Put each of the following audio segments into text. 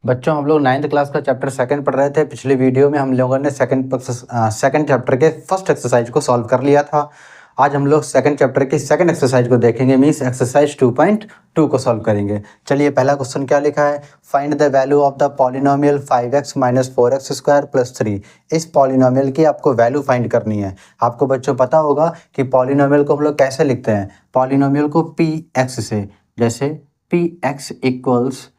बच्चों हम लोग 9th क्लास का चैप्टर सेकंड पढ़ रहे थे। पिछले वीडियो में हम लोगों ने सेकंड चैप्टर के फर्स्ट एक्सरसाइज को सॉल्व कर लिया था। आज हम लोग सेकंड चैप्टर की सेकंड एक्सरसाइज को देखेंगे, मीन्स एक्सरसाइज 2.2 को सॉल्व करेंगे। चलिए पहला क्वेश्चन क्या लिखा है, find the value of the polynomial 5x - 4x square plus 3। इस पॉलिनोमियल की आपको वैल्यू फाइंड करनी है। आपको बच्चों पता होगा कि पॉलिनोमियल को हम लोग कैसे लिखते हैं। पॉलिनोमियल को px से, जैसे px इक्वल्स,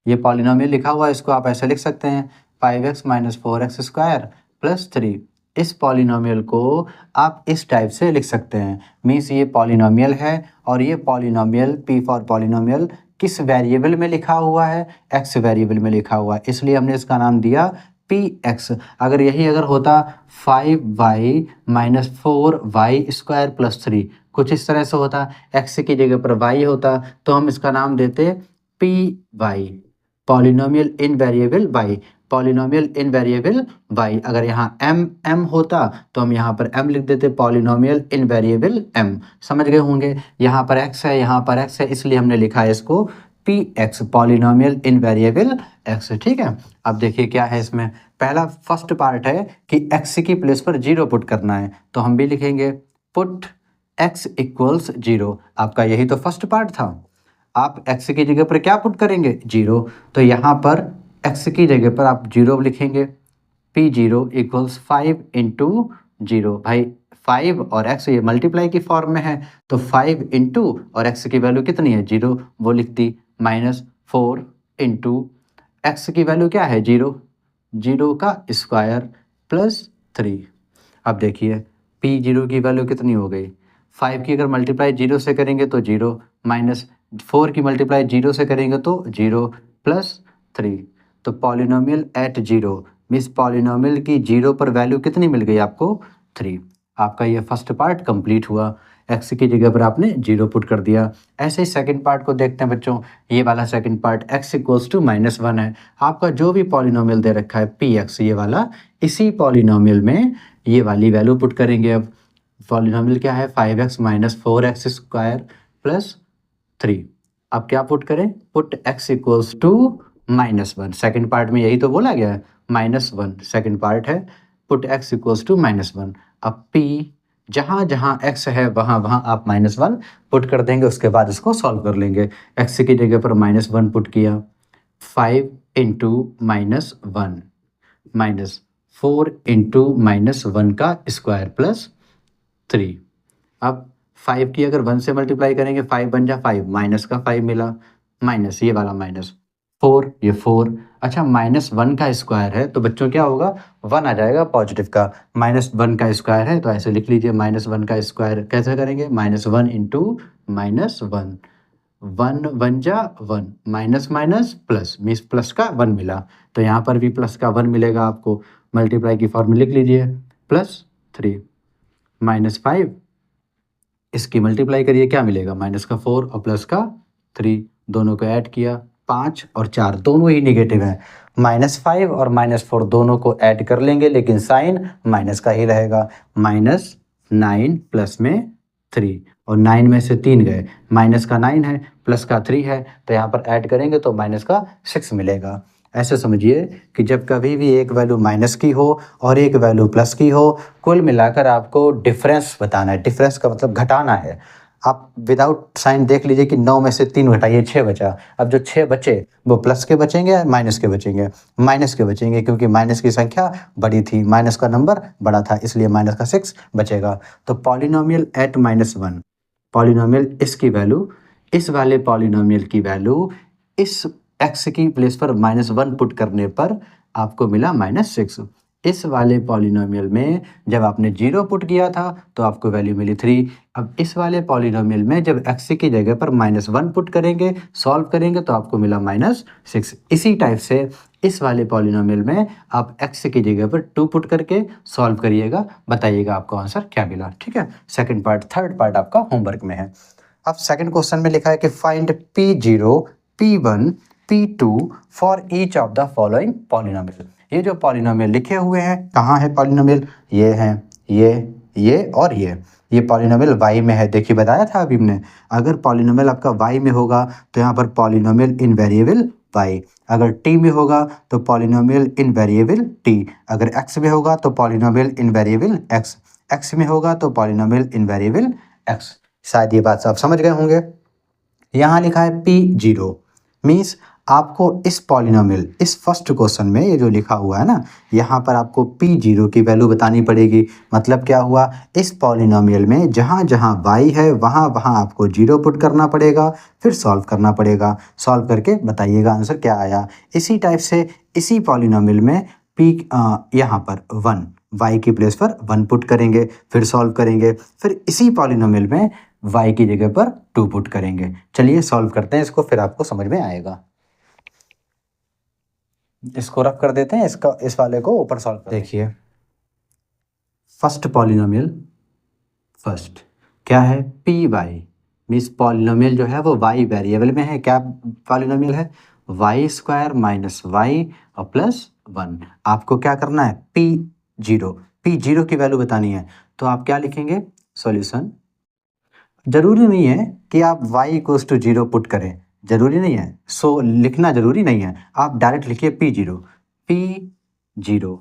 ये पॉलिनोमियल लिखा हुआ है, इसको आप ऐसे लिख सकते हैं 5x - 4x स्क्वायर प्लस 3। इस पॉलिनोमियल को आप इस टाइप से लिख सकते हैं, मीन्स ये पॉलिनोमियल है और ये पॉलिनोमियल p फॉर पॉलिनोमियल किस वेरिएबल में लिखा हुआ है, x वेरिएबल में लिखा हुआ है, इसलिए हमने इसका नाम दिया px। अगर होता 5y - 4y स्क्वायर प्लस 3, कुछ इस तरह से होता, x की जगह पर y होता तो हम इसका नाम देते py, polynomial in variable y, polynomial in variable y। अगर यहाँ m होता तो हम यहाँ पर m लिख देते, पॉलिनोमियल इन वेरिएबल m। समझ गए होंगे, यहाँ पर x है, यहाँ पर x है, इसलिए हमने लिखा है इसको px, polynomial in variable x। ठीक है, अब देखिए क्या है इसमें। पहला फर्स्ट पार्ट है कि x की प्लेस पर 0 पुट करना है, तो हम भी लिखेंगे पुट x इक्वल्स 0। आपका यही तो फर्स्ट पार्ट था। आप x की जगह पर क्या पुट करेंगे, 0, तो यहाँ पर x की जगह पर आप 0 लिखेंगे, p0 इक्वल्स 5 इंटू 0। भाई 5 और x ये मल्टीप्लाई की फॉर्म में है, तो 5 इंटू और x की वैल्यू कितनी है, 0, वो लिख दी, -4 इंटू x की वैल्यू क्या है, 0, 0 का स्क्वायर प्लस 3। अब देखिए p0 की वैल्यू कितनी हो गई, 5 की अगर मल्टीप्लाई 0 से करेंगे तो 0, -4 की मल्टीप्लाई 0 से करेंगे तो 0 प्लस 3। तो पॉलिनोमियल एट 0 मीन्स पॉलिनोमियल की 0 पर वैल्यू कितनी मिल गई आपको, 3। आपका ये फर्स्ट पार्ट कंप्लीट हुआ, x की जगह पर आपने 0 पुट कर दिया। ऐसे ही सेकंड पार्ट को देखते हैं बच्चों। ये वाला second part x equals to -1 है। आपका जो भी पॉलिनोमियल दे रखा है px ये वाला, इसी पॉलिनोमियल में ये वाली वैल्यू पुट करेंगे। अब पॉलिनोमियल क्या है, 5x - 4x स्क्वायर प्लस 3। अब क्या पुट करें, put x equals to -1। Second part में यही तो बोला गया है, -1 सेकेंड पार्ट है, पुट x इक्वल्स टू -1। अब p जहाँ जहाँ x है वहाँ वहाँ आप -1 पुट कर देंगे, उसके बाद इसको सॉल्व कर लेंगे। x की जगह पर -1 पुट किया, 5 इंटू -1 -4 इंटू -1 का स्क्वायर प्लस 3। अब 5 की अगर 1 से मल्टीप्लाई करेंगे, 5 बन जा 5, माइनस का 5 मिला, माइनस ये वाला -4, ये 4। अच्छा -1 का स्क्वायर है तो बच्चों क्या होगा, 1 आ जाएगा पॉजिटिव का, -1 का स्क्वायर है तो ऐसे लिख लीजिए, -1 का स्क्वायर कैसे करेंगे, -1 इंटू -1, 1 1 जा 1, minus minus plus, means plus का 1 मिला, तो यहाँ पर भी प्लस का 1 मिलेगा आपको, मल्टीप्लाई की फॉर्म में लिख लीजिए, प्लस 3 -5, इसकी मल्टीप्लाई करिए, क्या मिलेगा, माइनस का 4 और प्लस का 3, दोनों को ऐड किया, 5 और 4 दोनों ही निगेटिव हैं, -5 और -4 दोनों को ऐड कर लेंगे, लेकिन साइन माइनस का ही रहेगा, -9 प्लस में 3, और 9 में से 3 गए, माइनस का 9 है, प्लस का 3 है, तो यहाँ पर ऐड करेंगे तो माइनस का 6 मिलेगा। ऐसे समझिए कि जब कभी भी एक वैल्यू माइनस की हो और एक वैल्यू प्लस की हो, कुल मिलाकर आपको डिफरेंस बताना है। डिफरेंस का मतलब घटाना है। आप विदाउट साइन देख लीजिए कि 9 में से 3 घटाइए, 6 बचा। अब जो 6 बचे वो प्लस के बचेंगे या माइनस के बचेंगे, माइनस के बचेंगे, क्योंकि माइनस की संख्या बड़ी थी, माइनस का नंबर बड़ा था, इसलिए माइनस का 6 बचेगा। तो पॉलिनोमियल एट -1, पॉलिनोमियल इसकी वैल्यू, इस वाले पॉलिनोमियल की वैल्यू इस x की प्लेस पर -1 पुट करने पर आपको मिला -6। इस वाले पॉलिनोमियल में जब आपने 0 पुट किया था तो आपको वैल्यू मिली 3। अब इस वाले पॉलिनोमियल में जब x की जगह पर -1 पुट करेंगे, सॉल्व करेंगे, तो आपको मिला -6। इसी टाइप से इस वाले पॉलिनोमियल में आप x की जगह पर 2 पुट करके सॉल्व करिएगा, बताइएगा आपको आंसर क्या मिला। ठीक है, सेकेंड पार्ट, थर्ड पार्ट आपका होमवर्क में है। अब सेकेंड क्वेश्चन में लिखा है कि find p0, p1, p2 for each of the following polynomial. ये जो पॉलिनोमियल लिखे हुए हैं, कहाँ है पॉलिनोमियल, ये हैं, ये और ये पॉलिनोमियल y में है। देखिए बताया था अभी हमने, अगर पॉलिनोमियल आपका y में होगा तो यहाँ पर पॉलिनोमियल इन वेरिएबल y। अगर t में होगा तो पॉलिनोमियल इन वेरिएबल t, अगर x में होगा तो polynomial in variable x, x में होगा तो पॉलिनोमियल इन वेरिएबल x। शायद ये बात आप समझ गए होंगे। यहाँ लिखा है p0 मीन्स आपको इस पॉलिनोमियल, इस फर्स्ट क्वेश्चन में ये जो लिखा हुआ है ना, यहाँ पर आपको p0 की वैल्यू बतानी पड़ेगी। मतलब क्या हुआ, इस पॉलिनोमियल में जहाँ जहाँ y है वहाँ वहाँ आपको 0 पुट करना पड़ेगा, फिर सॉल्व करना पड़ेगा। सॉल्व करके बताइएगा आंसर क्या आया। इसी टाइप से इसी पॉलिनोमियल में यहाँ पर 1, y की प्लेस पर 1 पुट करेंगे, फिर सॉल्व करेंगे, फिर इसी पॉलिनोमियल में y की जगह पर 2 पुट करेंगे। चलिए सॉल्व करते हैं इसको, फिर आपको समझ में आएगा। इसको रफ कर देते हैं, इसका इस वाले को ऊपर सॉल्व कर देखिए। फर्स्ट पॉलिनोमियल, फर्स्ट क्या है पी वाई, मीन्स पॉलिनोमियल जो है वो y वेरिएबल में है। क्या पॉलिनोमियल है, y² माइनस y और प्लस 1। आपको क्या करना है, p0 की वैल्यू बतानी है। तो आप क्या लिखेंगे, सॉल्यूशन। जरूरी नहीं है कि आप y = 0 पुट करें, जरूरी नहीं है, सो लिखना जरूरी नहीं है। आप डायरेक्ट लिखिए p0।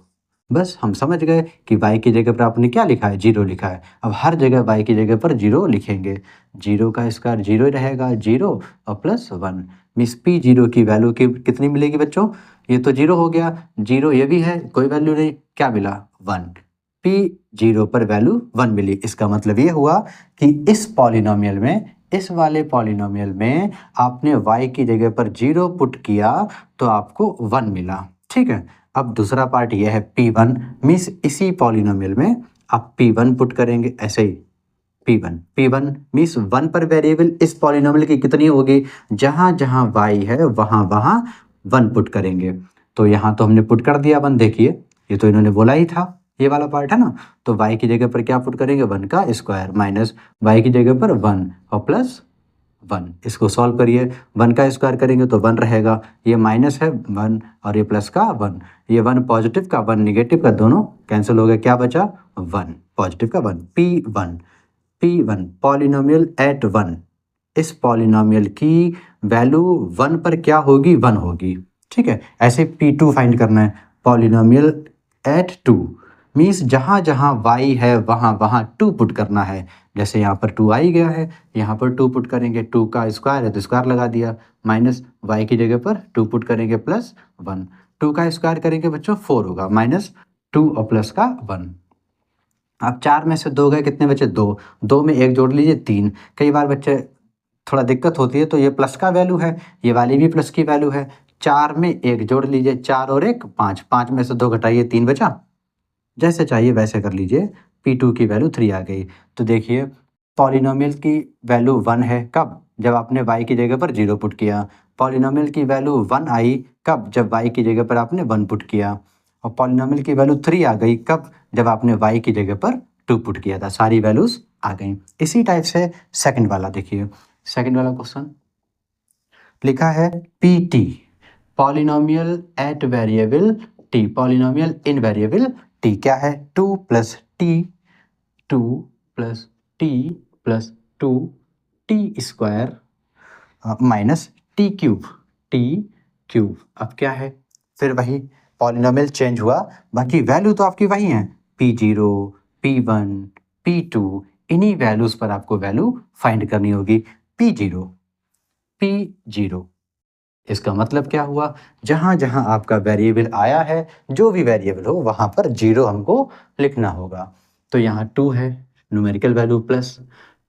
बस हम समझ गए कि y की जगह पर आपने क्या लिखा है, 0 लिखा है। अब हर जगह y की जगह पर 0 लिखेंगे। 0 का स्क्वायर 0 रहेगा, 0 और प्लस 1। मीन्स p0 की वैल्यू कितनी मिलेगी बच्चों, ये तो 0 हो गया, 0 ये भी है, कोई वैल्यू नहीं, क्या मिला 1। p0 पर वैल्यू 1 मिली। इसका मतलब ये हुआ कि इस पॉलिनोमियल में, इस वाले पॉलिनोमियल में आपने y की जगह पर 0 पुट किया तो आपको 1 मिला। ठीक है, अब दूसरा पार्ट ये है p1 मीन्स इसी पॉलिनोमियल में आप p1 पुट करेंगे, ऐसे ही p1 मीन्स 1 पर वेरिएबल इस पॉलिनोमियल की कितनी होगी, जहाँ जहाँ y है वहाँ वहाँ 1 पुट करेंगे। तो यहाँ तो हमने पुट कर दिया 1, देखिए ये तो इन्होंने बोला ही था, ये वाला पार्ट है ना। तो y की जगह पर क्या पुट करेंगे, 1 का स्क्वायर माइनस y की जगह पर 1 और प्लस 1। इसको सॉल्व करिए, 1 का स्क्वायर करेंगे तो 1 रहेगा, ये माइनस है 1 और ये प्लस का 1, ये 1 पॉजिटिव का 1 निगेटिव का दोनों कैंसिल हो गया, क्या बचा 1, पॉजिटिव का 1। p1 पॉलिनोमियल एट 1, इस पॉलिनोमियल की वैल्यू 1 पर क्या होगी, 1 होगी। ठीक है, ऐसे p2 फाइंड करना है, पॉलिनोमियल एट 2 मीन्स जहाँ जहाँ y है वहाँ वहाँ 2 पुट करना है। जैसे यहाँ पर 2 आई गया है, यहाँ पर 2 पुट करेंगे, 2 का स्क्वायर है तो स्क्वायर लगा दिया, माइनस y की जगह पर 2 पुट करेंगे प्लस 1, 2 का स्क्वायर करेंगे बच्चों 4 होगा, माइनस 2 और प्लस का 1। अब 4 में से 2 गए, कितने बचे 2, 2 में 1 जोड़ लीजिए 3। कई बार बच्चे थोड़ा दिक्कत होती है, तो ये प्लस का वैल्यू है, ये वाली भी प्लस की वैल्यू है। 4 में 1 जोड़ लीजिए, 4 और 1 5, 5 में से 2 घटाइए 3 बचा। जैसे चाहिए वैसे कर लीजिए, p2 की वैल्यू 3 आ गई। तो देखिए पॉलिनोमियल की वैल्यू 1 है कब, जब आपने y की जगह पर 0 पुट किया। पॉलिनोमियल की वैल्यू 1 आई कब, जब y की जगह पर आपने 1 पुट किया। और पॉलिनोमियल की वैल्यू 3 आ गई कब, जब आपने y की जगह पर 2 पुट किया था। सारी वैल्यूज आ गई। इसी टाइप से सेकंड वाला देखिए, सेकंड वाला क्वेश्चन लिखा है pt polynomial at variable t, polynomial in variable t। क्या है, 2 + t 2 + t + 2 t² minus t³ अब क्या है, फिर वही पॉलिनोमियल चेंज हुआ, बाकी वैल्यू तो आपकी वही है, p0 p1 p2, इन्हीं वैल्यूज पर आपको वैल्यू फाइंड करनी होगी। p0 इसका मतलब क्या हुआ, जहाँ जहाँ आपका वेरिएबल आया है, जो भी वेरिएबल हो वहाँ पर 0 हमको लिखना होगा। तो यहाँ 2 है न्यूमेरिकल वैल्यू, प्लस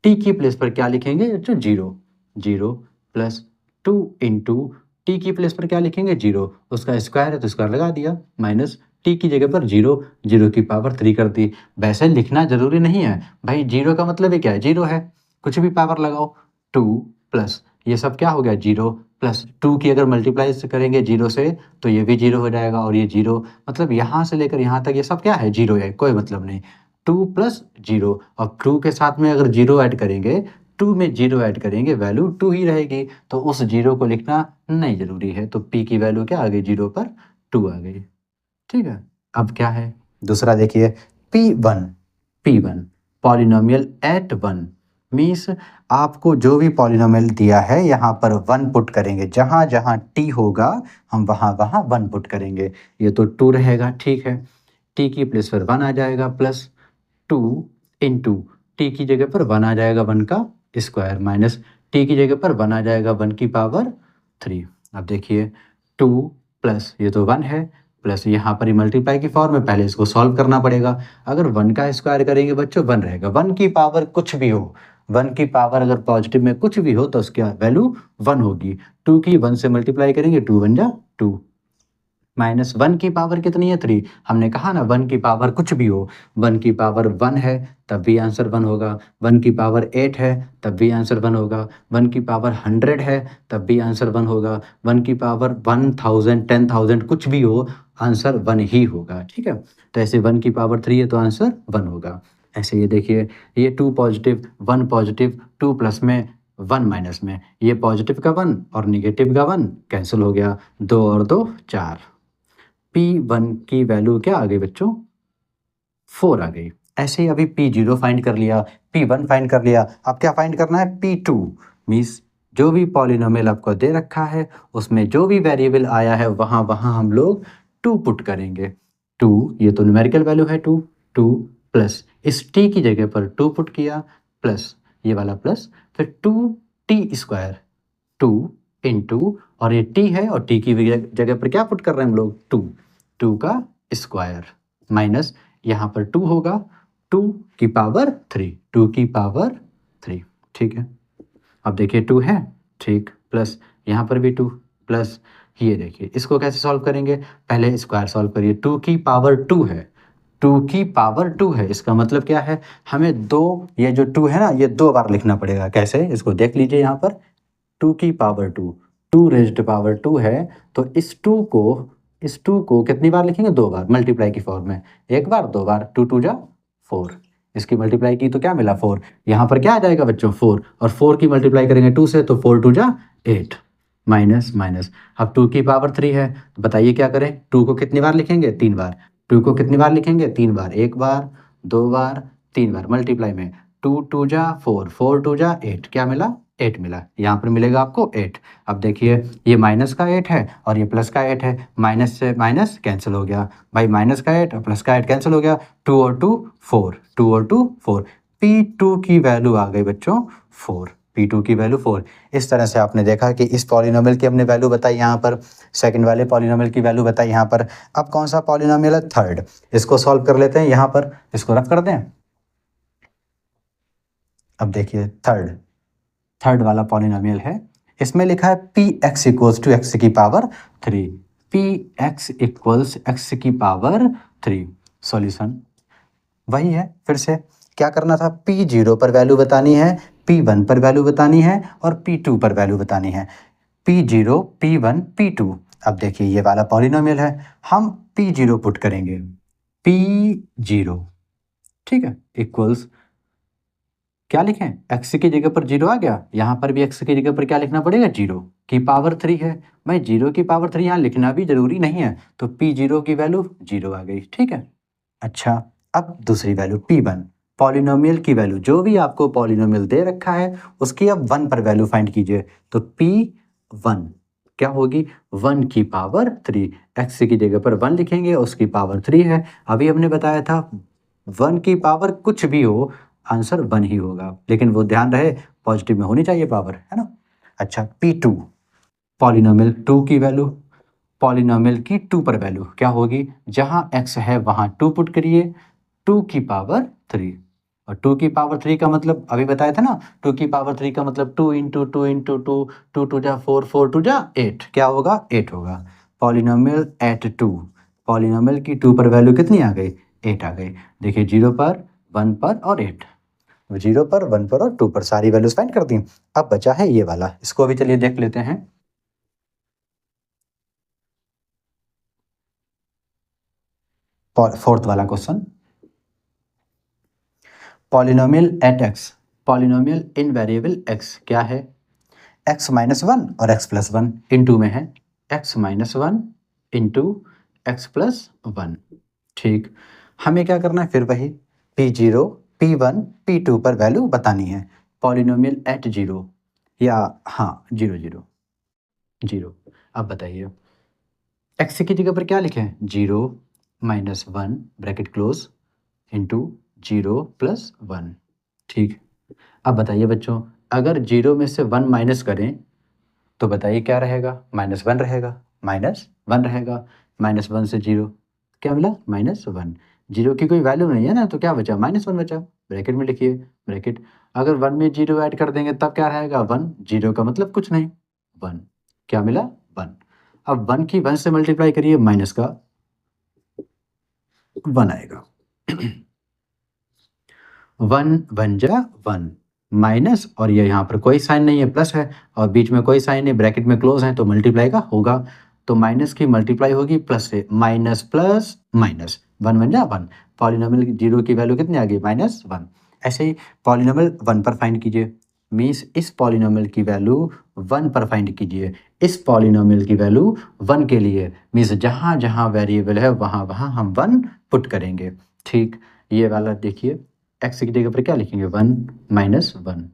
t की प्लेस पर क्या लिखेंगे, तो 0 प्लस 2 इंटू टी की प्लेस पर क्या लिखेंगे, 0, उसका स्क्वायर है तो स्क्वायर लगा दिया, माइनस t की जगह पर 0 की पावर 3 कर दी। वैसे लिखना जरूरी नहीं है भाई, 0 का मतलब ही क्या है, 0 है, कुछ भी पावर लगाओ। 2 प्लस ये सब क्या हो गया, 0 प्लस 2 की अगर मल्टीप्लाई करेंगे 0 से तो ये भी 0 हो जाएगा, और ये 0, मतलब यहाँ से लेकर यहाँ तक ये सब क्या है, 0 है, कोई मतलब नहीं। 2 + 0 और 2 के साथ में अगर 0 ऐड करेंगे, 2 में 0 ऐड करेंगे, वैल्यू 2 ही रहेगी, तो उस 0 को लिखना नहीं जरूरी है। तो p की वैल्यू क्या आ गई, 0 पर 2 आ गई। ठीक है, अब क्या है, दूसरा देखिए p1 पॉलिनोमियल एट 1 मीन्स आपको जो भी पॉलिनोमियल दिया है यहाँ पर 1 पुट करेंगे, जहाँ जहाँ t होगा हम वहाँ वहाँ 1 पुट करेंगे। ये तो 2 रहेगा, ठीक है। t की प्लेस पर 1 आ जाएगा प्लस 2 इंटू टी की जगह पर 1 आ जाएगा 1 का स्क्वायर माइनस टी की जगह पर 1 आ जाएगा 1 की पावर 3। अब देखिए 2 प्लस ये तो 1 है प्लस यहाँ पर ही मल्टीप्लाई की फॉर्म में, पहले इसको सॉल्व करना पड़ेगा। अगर 1 का स्क्वायर करेंगे बच्चों 1 रहेगा, 1 की पावर कुछ भी हो, 1 की पावर अगर पॉजिटिव में कुछ भी हो तो उसकी वैल्यू 1 होगी। 2 की 1 से मल्टीप्लाई करेंगे 2 1 जा 2 माइनस 1 की पावर कितनी है 3। हमने कहा ना 1 की पावर कुछ भी हो, 1 की पावर 1 है तब भी आंसर 1 होगा, 1 की पावर 8 है तब भी आंसर 1 होगा, 1 की पावर 100 है तब भी आंसर 1 होगा, 1 की पावर 1000 10,000 कुछ भी हो आंसर 1 ही होगा, ठीक है। तो ऐसे 1 की पावर 3 है तो आंसर 1 होगा। ऐसे ये देखिए ये 2 पॉजिटिव 1 पॉजिटिव 2 प्लस में 1 माइनस में, ये पॉजिटिव का 1 और निगेटिव का 1 कैंसिल हो गया, 2 और 2 4। P1 की वैल्यू क्या आ गई बच्चों 4 आ गई। ऐसे ही अभी P0 फाइंड कर लिया, P1 फाइंड कर लिया, अब क्या फाइंड करना है P2। मीन्स जो भी पॉलिनोमियल आपको दे रखा है उसमें जो भी वेरिएबल आया है वहाँ वहाँ हम लोग 2 पुट करेंगे। 2 ये तो न्यूमेरिकल वैल्यू है 2 2 प्लस इस t की जगह पर 2 पुट किया प्लस ये वाला प्लस फिर 2t स्क्वायर 2 इंटू और ये t है और t की जगह पर क्या पुट कर रहे हैं हम लोग 2 2 का स्क्वायर माइनस यहाँ पर 2 होगा 2 की पावर 3 2 की पावर 3, ठीक है। अब देखिए 2 है, ठीक, प्लस यहाँ पर भी 2 प्लस ये देखिए इसको कैसे सॉल्व करेंगे, पहले स्क्वायर सॉल्व करिए। 2 की पावर 2 है, 2 की पावर 2 है, इसका मतलब क्या है हमें दो, ये जो 2 है ना ये 2 बार लिखना पड़ेगा। कैसे, इसको देख लीजिए यहाँ पर 2 की पावर 2 2 रेज्ड पावर 2 है तो इस 2 को कितनी बार लिखेंगे 2 बार, मल्टीप्लाई की फॉर्म में, एक बार 2 बार 2 2 जा 4, इसकी मल्टीप्लाई की तो क्या मिला 4, यहाँ पर क्या आ जाएगा बच्चों 4 और 4 की मल्टीप्लाई करेंगे 2 से तो 4 2 जा 8 माइनस माइनस। अब 2 की पावर 3 है तो बताइए क्या करें, 2 को कितनी बार लिखेंगे 3 बार, 2 को कितनी बार लिखेंगे 3 बार, एक बार 2 बार 3 बार मल्टीप्लाई में 2 2 जा 4 4 2 जा 8, क्या मिला 8 मिला, यहाँ पर मिलेगा आपको 8। अब देखिए ये माइनस का 8 है और ये प्लस का 8 है, माइनस से माइनस कैंसिल हो गया भाई, माइनस का 8 और प्लस का 8 कैंसिल हो गया, 2 और 2 4 2 और 2 4, P2 की वैल्यू आ गई बच्चों 4, P2 की वैल्यू 4। इस तरह से आपने देखा कि इस पॉलिनोमियल की हमने वैल्यू बताई यहाँ पर, सेकंड वाले पॉलिनोमियल की वैल्यू बताई यहाँ पर। अब कौन सा पॉलिनोमियल है थर्ड, इसको सॉल्व कर लेते हैं, यहाँ पर इसको रफ कर दें। अब देखिए थर्ड वाला पॉलिनोमियल है, इसमें लिखा है P x equals to x की power 3, P x equals x की पावर 3। सॉल्यूशन वही है, फिर से क्या करना था, P0 पर वैल्यू बतानी है, P1 पर वैल्यू बतानी है और P2 पर वैल्यू बतानी है, P0 P1 P2। अब देखिए ये वाला पॉलिनोमियल है, हम P0 पुट करेंगे, P0 ठीक है इक्वल्स क्या लिखें, x की जगह पर 0 आ गया, यहाँ पर भी x की जगह पर क्या लिखना पड़ेगा 0 की पावर 3 है भाई, 0 की पावर 3 यहाँ लिखना भी जरूरी नहीं है, तो P0 की वैल्यू 0 आ गई, ठीक है। अच्छा अब दूसरी वैल्यू P1, पॉलिनोमियल की वैल्यू, जो भी आपको पॉलिनोमियल दे रखा है उसकी अब 1 पर वैल्यू फाइंड कीजिए, तो P1 क्या होगी 1 की पावर 3, x की जगह पर 1 लिखेंगे उसकी पावर 3 है, अभी हमने बताया था 1 की पावर कुछ भी हो आंसर 1 ही होगा, लेकिन वो ध्यान रहे पॉजिटिव में होनी चाहिए पावर, है ना। अच्छा P2, पॉलिनोमियल 2 की वैल्यू, पॉलिनोमियल की 2 पर वैल्यू क्या होगी, जहाँ x है वहाँ 2 पुट करिए, 2 की पावर 3, और 2 की पावर 3 का मतलब अभी बताया था ना, 2 की पावर 3 का मतलब 2 इंटू 2 इंटू 2 2 2 जा 4 4 2 जा 8, क्या होगा 8 होगा। पॉलिनोमियल एट 2, पॉलिनोमियल की 2 पर वैल्यू कितनी आ गई 8 आ गई, देखिए 0 पर 1 पर और 8, 0 पर 1 पर और 2 पर सारी वैल्यूज फाइंड कर दी। अब बचा है ये वाला, इसको भी चलिए देख लेते हैं। फोर्थ वाला question, polynomial at X, polynomial in variable X क्या है, x माइनस 1 और x प्लस 1 इंटू में है, x minus 1 into x plus 1, ठीक। हमें क्या करना है फिर वही P0 P1 P2 पर वैल्यू बतानी है, पॉलिनोमियल एट जीरो, या हाँ जीरो जीरो जीरो। अब बताइए एक्स की जगह पर क्या लिखें, zero minus one bracket close into zero plus one. ठीक, अब बताइए बच्चों, अगर जीरो में से वन माइनस करें तो बताइए क्या रहेगा, माइनस वन रहेगा, माइनस वन रहेगा। माइनस वन से जीरो क्या मिला, माइनस वन। जीरो की कोई वैल्यू नहीं है ना, तो क्या बचा, माइनस वन बचा। ब्रैकेट में लिखिए, ब्रैकेट, अगर वन में जीरो ऐड कर देंगे तब क्या रहेगा, वन। जीरो का मतलब कुछ नहीं, वन। क्या मिला, वन। अब वन की वन से मल्टीप्लाई करिए, माइनस का वन आएगा। वन वन जा वन, माइनस, और ये यहाँ पर कोई साइन नहीं है, प्लस है, और बीच में कोई साइन नहीं, ब्रैकेट में क्लोज है, तो मल्टीप्लाई का होगा। तो माइनस की मल्टीप्लाई होगी प्लस से, minus plus minus, one one जा वन। पॉलिनोमियल जीरो की वैल्यू कितनी आ गई, माइनस वन। ऐसे ही पॉलिनोमियल वन पर फाइंड कीजिए, मीन्स इस पॉलिनोमियल की वैल्यू वन पर फाइंड कीजिए। इस पॉलिनोमियल की वैल्यू वन के लिए, मीन्स जहाँ जहाँ वेरिएबल है वहाँ वहाँ हम वन पुट करेंगे। ठीक, ये वाला देखिए, एक्स की जगह पर क्या लिखेंगे, one minus one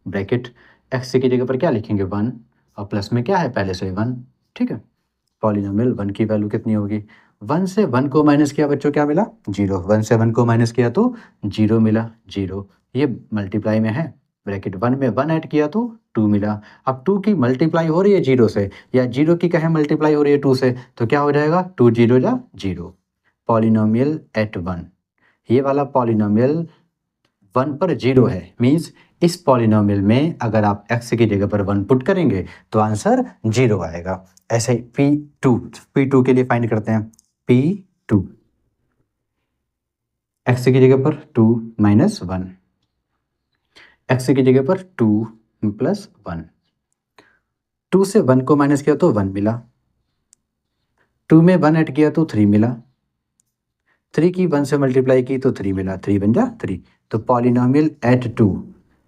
bracket, x की जगह पर क्या लिखेंगे, वन, और प्लस में क्या है पहले से वन। ठीक है, पॉलिनोमियल वन की वैल्यू कितनी होगी, वन से वन को माइनस किया बच्चों क्या मिला, जीरो। वन से वन को माइनस किया तो जीरो मिला, जीरो। ये मल्टीप्लाई में है, ब्रैकेट वन में वन ऐड किया तो टू मिला। अब टू की मल्टीप्लाई हो रही है जीरो से, या जीरो की कहे मल्टीप्लाई हो रही है टू से, तो क्या हो जाएगा, टू जीरो जा जीरो। पॉलिनोमियल एट वन, ये वाला पॉलिनोमियल वन पर जीरो है, मीन्स इस पॉलिनोमियल में अगर आप एक्स की जगह पर वन पुट करेंगे तो आंसर जीरो आएगा। ऐसे ही P2 के लिए फाइंड करते हैं, P2 एक्स की जगह पर टू माइनस वन, एक्स की जगह पर टू प्लस वन। टू से वन को माइनस किया तो वन मिला, टू में वन ऐड किया तो थ्री मिला, थ्री की वन से मल्टीप्लाई की तो थ्री मिला, थ्री बन जा थ्री। तो पॉलिनोमियल एट टू,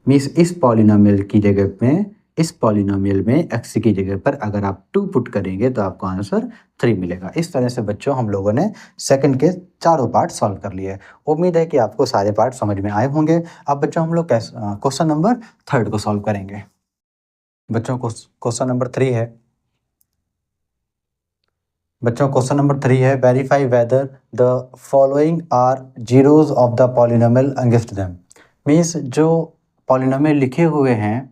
मीन्स इस पॉलिनोमियल की जगह में, इस पॉलिनोमियल में एक्स की जगह पर अगर आप टू पुट करेंगे तो आपको आंसर थ्री मिलेगा। इस तरह से बच्चों हम लोगों ने सेकंड के चारों पार्ट सॉल्व कर लिए। उम्मीद है कि आपको सारे पार्ट समझ में आए होंगे। अब बच्चों हम लोग क्वेश्चन नंबर थर्ड को सॉल्व करेंगे। बच्चों को क्वेश्चन नंबर थ्री है, बच्चों क्वेश्चन नंबर थ्री है, verify whether the following are zeros of the polynomial against them. Means जो पॉलिनोमियल लिखे हुए हैं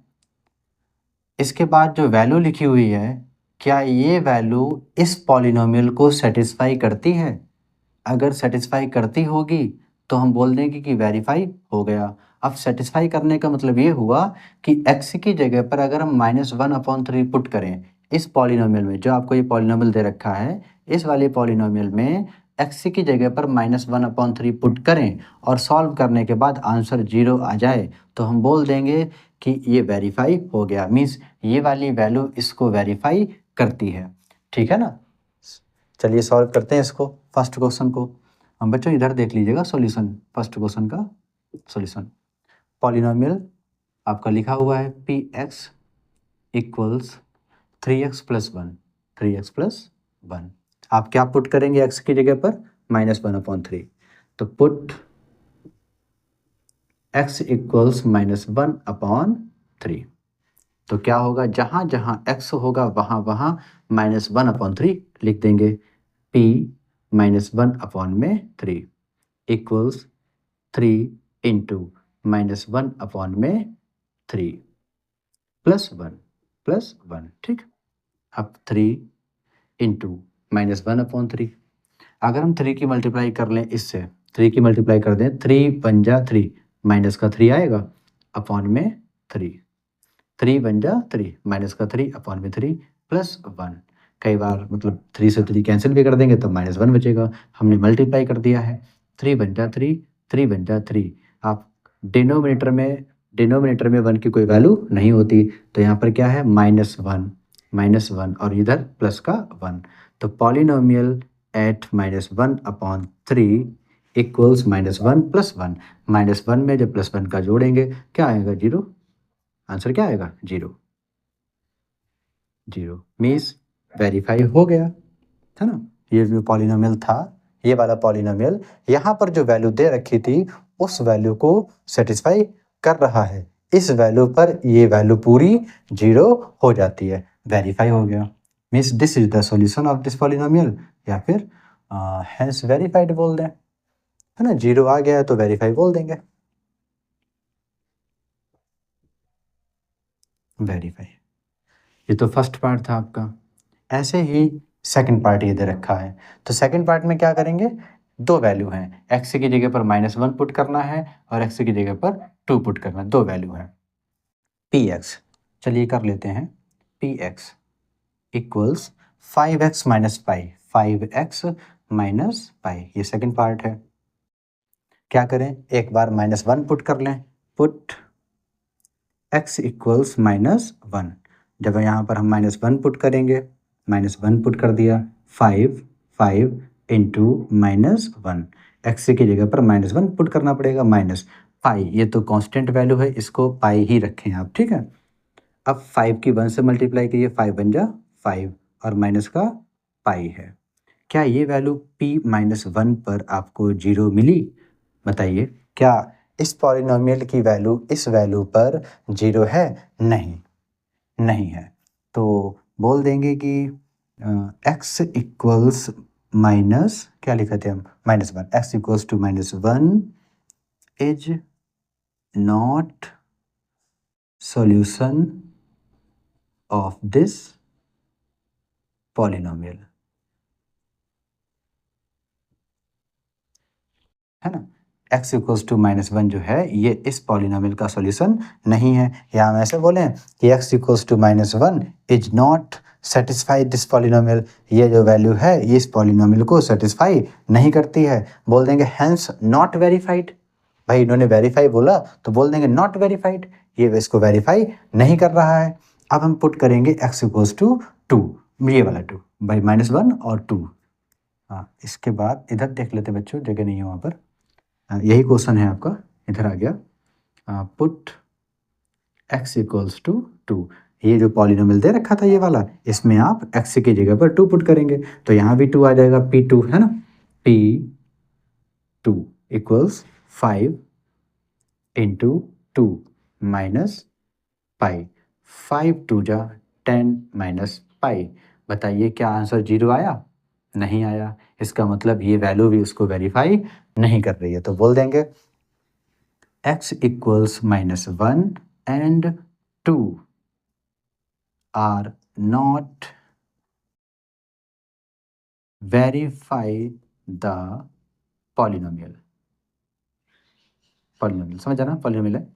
इसके बाद जो वैल्यू लिखी हुई है, क्या ये वैल्यू इस पॉलिनोमियल को सेटिस्फाई करती है। अगर सेटिस्फाई करती होगी तो हम बोल देंगे कि वेरीफाई हो गया। अब सेटिस्फाई करने का मतलब ये हुआ कि x की जगह पर अगर हम minus one upon three put करें इस पॉलिनोमियल में, जो आपको ये पॉलिनोमियल दे रखा है, इस वाले पॉलिनोमियल में x की जगह पर minus one upon three put करें और सॉल्व करने के बाद आंसर जीरो आ जाए तो हम बोल देंगे कि ये वेरीफाई हो गया। मीन्स ये वाली वैल्यू इसको वेरीफाई करती है। ठीक है ना, चलिए सॉल्व करते हैं इसको, फर्स्ट क्वेश्चन को। हम बच्चों इधर देख लीजिएगा सॉल्यूशन, फर्स्ट क्वेश्चन का सॉल्यूशन। पॉलिनोमियल आपका लिखा हुआ है P x equals three x plus one, three x plus one. आप क्या पुट करेंगे एक्स की जगह पर, माइनस वन अपॉन थ्री। तो put x equals minus one upon three. तो क्या होगा, जहाँ जहाँ x होगा वहाँ वहाँ माइनस वन अपॉन थ्री लिख देंगे। p माइनस वन अपॉन में three equals three into minus one upon में थ्री प्लस वन। ठीक, अब three into minus one upon three. अगर हम थ्री की मल्टीप्लाई कर लें इससे, थ्री की मल्टीप्लाई कर दें, थ्री वन जा थ्री, माइनस का थ्री आएगा अपॉन में थ्री, थ्री वन जा थ्री, माइनस का थ्री अपॉन में थ्री प्लस वन। कई बार मतलब थ्री से थ्री कैंसिल भी कर देंगे तो माइनस वन बचेगा, हमने मल्टीप्लाई कर दिया है। थ्री वन जा थ्री, थ्री वन जा थ्री। आप डिनोमिनेटर में वन की कोई वैल्यू नहीं होती, तो यहाँ पर क्या है, माइनस वन और इधर प्लस का वन। तो polynomial at minus one upon three equals minus one plus one. Minus one में जब प्लस वन का जोड़ेंगे क्या आएगा, जीरो। आंसर क्या आएगा, जीरो। जीरो मीन्स वेरीफाई हो गया, है ना। ये जो पॉलिनोमियल था, ये वाला पॉलिनोमियल यहाँ पर जो वैल्यू दे रखी थी उस वैल्यू को सेटिस्फाई कर रहा है। इस वैल्यू पर ये वैल्यू पूरी 0 हो जाती है, वेरीफाई हो गया। Means this is the solution of this polynomial, या फिर हैंस वेरीफाइड बोल दें, है ना। 0 आ गया है तो वेरीफाई बोल देंगे, वेरीफाई। ये तो फर्स्ट पार्ट था आपका। ऐसे ही सेकंड पार्ट ये दे रखा है, तो सेकंड पार्ट में क्या करेंगे, दो वैल्यू हैं, एक्स की जगह पर -1 पुट करना है और एक्स की जगह पर 2 पुट करना है, दो वैल्यू है। पी एक्स, चलिए कर लेते हैं, P x equals 5x minus pi, 5x minus pi, ये सेकंड पार्ट है। क्या करें, एक बार -1 पुट कर लें, पुट x इक्वल्स -1। जब यहाँ पर हम -1 पुट करेंगे, -1 पुट कर दिया, 5 इंटू -1, एक्स की जगह पर -1 पुट करना पड़ेगा, माइनस पाई, ये तो कांस्टेंट वैल्यू है, इसको पाई ही रखें आप, ठीक है। अब 5 की 1 से मल्टीप्लाई कीजिए, 5 बन जा 5 और माइनस का पाई है। क्या ये वैल्यू p-1 पर आपको 0 मिली? बताइए, क्या इस पॉलिनोमियल की वैल्यू इस वैल्यू पर 0 है? नहीं, नहीं है। तो बोल देंगे कि x इक्वल्स माइनस, क्या लिखे थे हम, -1, x equals to -1 is not solution of this polynomial, है ना। x इक्वल्स टू -1 जो है ये इस पॉलिनोमियल का सॉल्यूशन नहीं है, या हम ऐसे बोलें कि x equals to -1 is not satisfy this polynomial, ये जो वैल्यू है ये इस पॉलिनोमियल को सेटिस्फाई नहीं करती है। बोल देंगे हैंस नॉट वेरीफाइड, भाई इन्होंने वेरीफाई बोला तो बोल देंगे नॉट वेरीफाइड, ये इसको वेरीफाई नहीं कर रहा है। अब हम पुट करेंगे x इक्वल्स टू 2, ये वाला 2, भाई -1 और 2। हाँ, इसके बाद इधर देख लेते बच्चों, जगह नहीं है वहाँ पर, यही क्वेश्चन है आपका, इधर आ गया, पुट x इक्वल्स टू 2, ये जो पॉलिनोमियल दे रखा था ये वाला, इसमें आप x की जगह पर 2 पुट करेंगे तो यहाँ भी 2 आ जाएगा, p2, है ना, p2 equals 5 into 2 minus pi, 5 2 जा 10 माइनस पाई। बताइए क्या आंसर 0 आया? नहीं आया, इसका मतलब ये वैल्यू भी उसको वेरीफाई नहीं कर रही है। तो बोल देंगे x equals -1 and 2 are not verify the polynomial, polynomial समझ आना, पॉलिनोमियल है।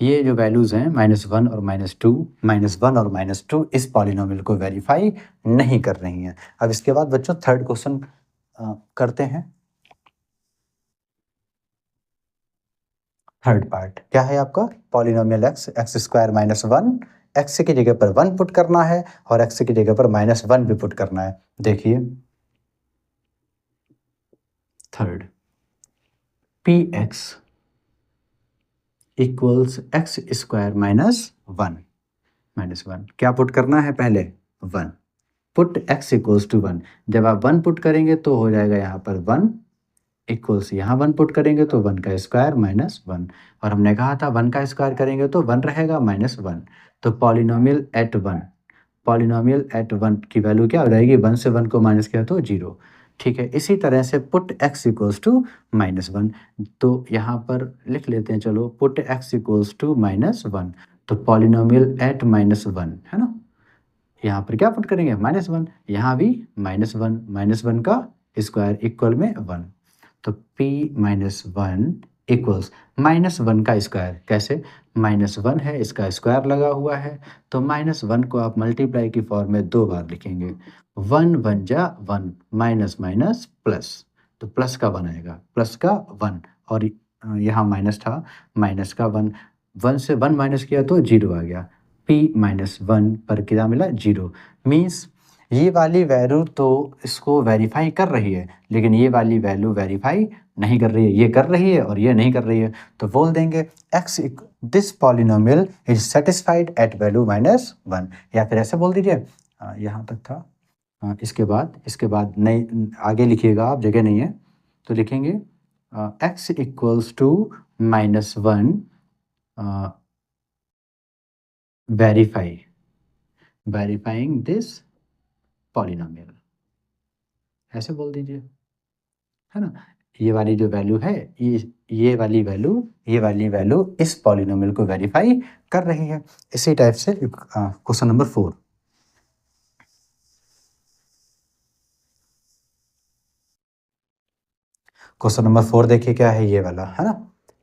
ये जो वैल्यूज़ हैं -1 और -1 और -2 इस पॉलिनोमियल को वेरीफाई नहीं कर रही हैं। अब इसके बाद बच्चों थर्ड क्वेश्चन करते हैं। थर्ड पार्ट क्या है आपका, पॉलिनोमियल x स्क्वायर -1, x की जगह पर 1 पुट करना है और x की जगह पर -1 भी पुट करना है। देखिए third, P x equals x square -1, क्या पुट करना है पहले, 1, पुट x इक्वल्स टू 1। जब आप 1 पुट करेंगे तो हो जाएगा यहाँ पर 1 इक्वल्स, यहाँ 1 पुट करेंगे तो 1 का स्क्वायर -1, और हमने कहा था 1 का स्क्वायर करेंगे तो 1 रहेगा -1। तो पॉलिनोमियल एट 1, पॉलिनोमियल एट 1 की वैल्यू क्या हो जाएगी, 1 से 1 को माइनस किया तो 0, ठीक है। इसी तरह से पुट x इक्वल्स टू -1, तो यहाँ पर लिख लेते हैं, चलो पुट x इक्वल्स टू -1, तो पॉलिनोमियल एट -1, है ना। यहाँ पर क्या पुट करेंगे, -1, यहाँ भी -1 का स्क्वायर इक्वल में 1, तो p-1 इक्वल्स -1 का स्क्वायर, कैसे, -1 है इसका स्क्वायर लगा हुआ है, तो -1 को आप मल्टीप्लाई की फॉर्म में 2 बार लिखेंगे, 1 1 जा 1, माइनस माइनस प्लस, तो प्लस का 1 आएगा, प्लस का 1, और यहाँ माइनस था, माइनस का 1, 1 से 1 माइनस किया तो 0 आ गया, p-1 पर क्या मिला, 0। मीन्स ये वाली वैल्यू तो इसको वेरीफाई कर रही है, लेकिन ये वाली वैल्यू वेरीफाई नहीं कर रही है, ये कर रही है और ये नहीं कर रही है। तो बोल देंगे x this polynomial is satisfied at value -1, या फिर ऐसे बोल दीजिए, यहाँ तक था। इसके बाद नहीं, आगे लिखिएगा आप, जगह नहीं है तो लिखेंगे x equals to -1 verifying this polynomial, ऐसे बोल दीजिए, है ना। ये वाली जो वैल्यू है, ये वाली वैल्यू इस पॉलिनोमियल को वेरीफाई कर रही है। इसी टाइप से क्वेश्चन नंबर 4, क्वेश्चन नंबर 4 देखिए क्या है, ये वाला है ना,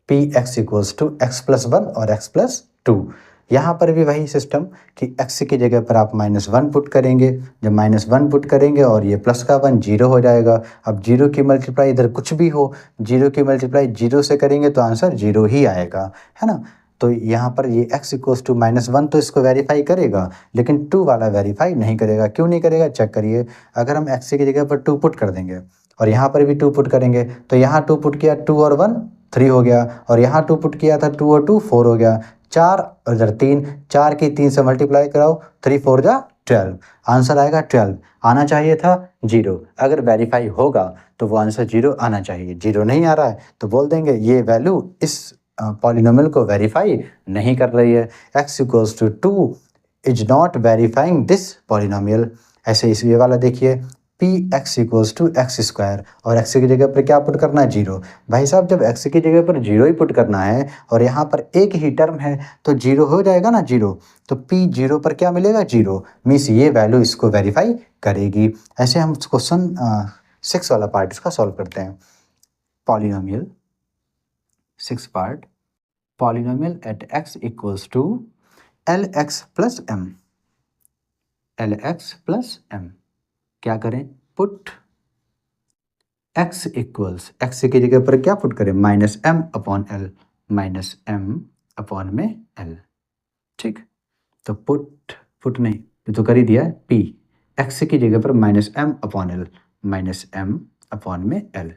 p x equals to x plus one और एक्स प्लस टू। यहाँ पर भी वही सिस्टम कि x की जगह पर आप -1 पुट करेंगे, जब -1 पुट करेंगे और ये प्लस का 1 जीरो हो जाएगा। अब जीरो की मल्टीप्लाई इधर कुछ भी हो, जीरो की मल्टीप्लाई जीरो से करेंगे तो आंसर जीरो ही आएगा, है ना। तो यहाँ पर ये x इक्वल्स टू -1 तो इसको वेरीफाई करेगा, लेकिन 2 वाला वेरीफाई नहीं करेगा। क्यों नहीं करेगा, चेक करिए। अगर हम x की जगह पर 2 पुट कर देंगे और यहाँ पर भी 2 पुट करेंगे, तो यहाँ 2 पुट किया, 2 और 1 3 हो गया, और यहाँ 2 पुट किया था, 2 और 2 4 हो गया, 4 और इधर 3, 4 की 3 से मल्टीप्लाई कराओ, 3 4 जा 12, आंसर आएगा 12। आना चाहिए था 0। अगर वेरीफाई होगा तो वो आंसर 0 आना चाहिए। 0 नहीं आ रहा है तो बोल देंगे ये वैल्यू इस पॉलिनोमियल को वेरीफाई नहीं कर रही है। x equals to 2 is not verifying this polynomial. ऐसे इस ये वाला देखिए, P x equals to x square, और एक्स की जगह पर क्या पुट करना है, जीरो। भाई साहब जब एक्स की जगह पर जीरो ही पुट करना है और यहाँ पर एक ही टर्म है तो जीरो हो जाएगा ना, जीरो। तो पी जीरो पर क्या मिलेगा, जीरो, मीन्स ये वैल्यू इसको वेरीफाई करेगी। ऐसे हम क्वेश्चन 6 वाला पार्ट इसका सॉल्व करते हैं। Polynomial 6 part, polynomial at x equals to l x plus m, l x plus m. क्या करें, पुट x इक्वल्स, एक्स की जगह पर क्या पुट करें, -m upon L, -m upon में l, ठीक। तो पुट नहीं तो कर ही दिया है, p x की जगह पर -m upon L, -m upon में l,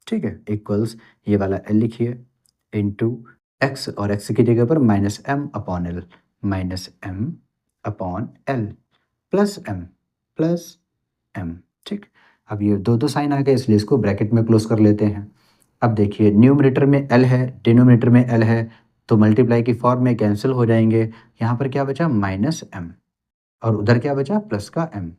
ठीक है, इक्वल्स ये वाला l लिखिए इनटू x, और x की जगह पर -m upon L, -m upon l plus m, ठीक। अब ये दो दो साइन आ गए इसलिए इसको ब्रैकेट में क्लोज कर लेते हैं। अब देखिए न्यूमरेटर में l है, डिनोमिनेटर में l है, तो मल्टीप्लाई की फॉर्म में कैंसिल हो जाएंगे। यहाँ पर क्या बचा, -m, और उधर क्या बचा, प्लस का m।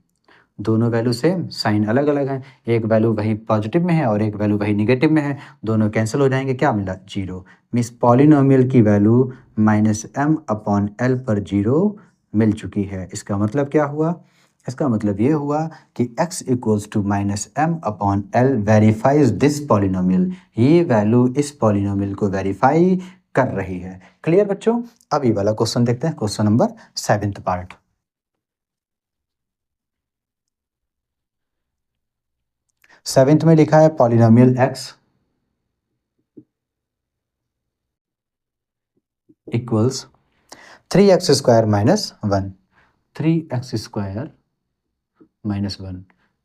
दोनों वैल्यू सेम, साइन अलग अलग हैं, एक वैल्यू वही पॉजिटिव में है और एक वैल्यू वही निगेटिव में है, दोनों कैंसिल हो जाएंगे, क्या मिला, जीरो। मीन्स पॉलिनोमियल की वैल्यू -m अपॉन l पर जीरो मिल चुकी है। इसका मतलब क्या हुआ, इसका मतलब ये हुआ कि x equals to -m upon l verifies this polynomial, ये वैल्यू इस पॉलिनोमियल को वेरीफाई कर रही है। क्लियर बच्चों। अब ये वाला क्वेश्चन देखते हैं, question number 7th part. 7th में लिखा है polynomial x equals 3x square minus 1, 3x square minus 1।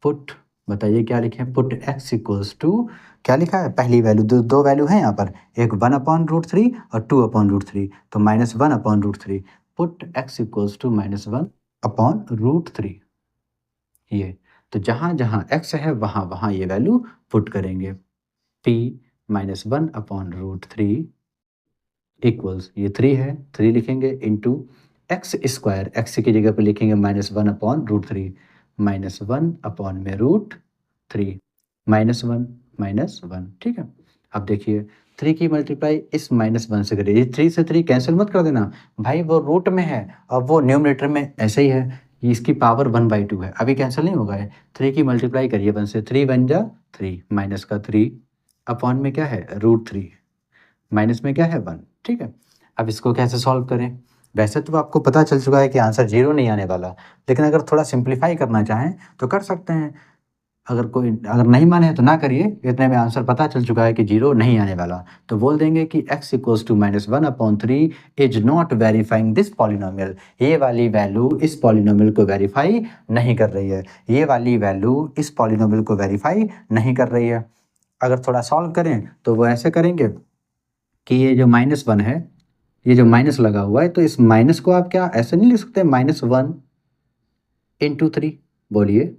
Put, बताइए क्या लिखे, पुट x इक्वल्स टू, क्या लिखा है, पहली वैल्यू, दो वैल्यू है यहाँ पर, एक 1/√3 और 2/√3, तो -1/√3। पुट x इक्वल्स टू -1/√3, ये तो जहाँ जहाँ x है वहाँ वहाँ ये वैल्यू पुट करेंगे। p -1/√3 इक्वल्स, ये 3 है, 3 लिखेंगे इनटू एक्स स्क्वायर, एक्स की जगह पर लिखेंगे -1/√3, -1 में √3, -1, ठीक है। अब देखिए 3 की मल्टीप्लाई इस -1 से करिए, 3 से 3 कैंसिल मत कर देना भाई, वो रूट में है, अब वो न्यूमरेटर में ऐसे ही है, ये इसकी पावर 1/2 है, अभी कैंसिल नहीं होगा है। 3 की मल्टीप्लाई करिए 1 से, 3 1 जा 3, माइनस का 3 अपॉन में क्या है, √3, माइनस में क्या है 1, ठीक है। अब इसको कैसे सॉल्व करें, वैसे तो आपको पता चल चुका है कि आंसर 0 नहीं आने वाला, लेकिन अगर थोड़ा सिंप्लीफाई करना चाहें तो कर सकते हैं। अगर नहीं माने तो ना करिए, इतने में आंसर पता चल चुका है कि 0 नहीं आने वाला। तो बोल देंगे कि x equals to -1/3 is not verifying this polynomial, ये वाली वैल्यू इस पॉलिनोमियल को वेरीफाई नहीं कर रही है, ये वाली वैल्यू इस पॉलिनोमियल को वेरीफाई नहीं कर रही है। अगर थोड़ा सॉल्व करें तो वो ऐसे करेंगे कि ये जो -1 है, ये जो माइनस लगा हुआ है, तो इस माइनस को आप क्या ऐसे नहीं लिख सकते, -1 इंटू 3, बोलिए,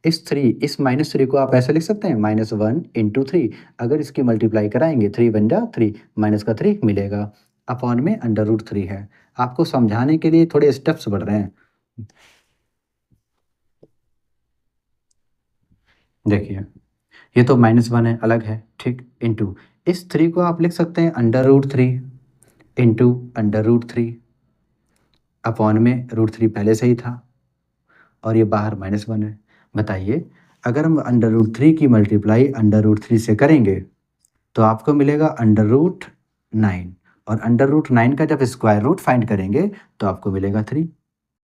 इस -3 को आप ऐसे लिख सकते हैं, -1 इंटू 3। अगर इसकी मल्टीप्लाई कराएंगे 3 1 जा 3, माइनस का 3 मिलेगा। अपॉन में अंडर रूट 3 है। आपको समझाने के लिए थोड़े स्टेप्स बढ़ रहे हैं। देखिए ये तो -1 है, अलग है, ठीक, इंटू इस 3 को आप लिख सकते हैं under root 3 into under root 3 upon में रूट 3 पहले से ही था और ये बाहर -1 है। बताइए अगर हम अंडर रूट 3 की मल्टीप्लाई अंडर रूट 3 से करेंगे तो आपको मिलेगा अंडर रूट 9 और अंडर रूट 9 का जब स्क्वायर रूट फाइंड करेंगे तो आपको मिलेगा 3,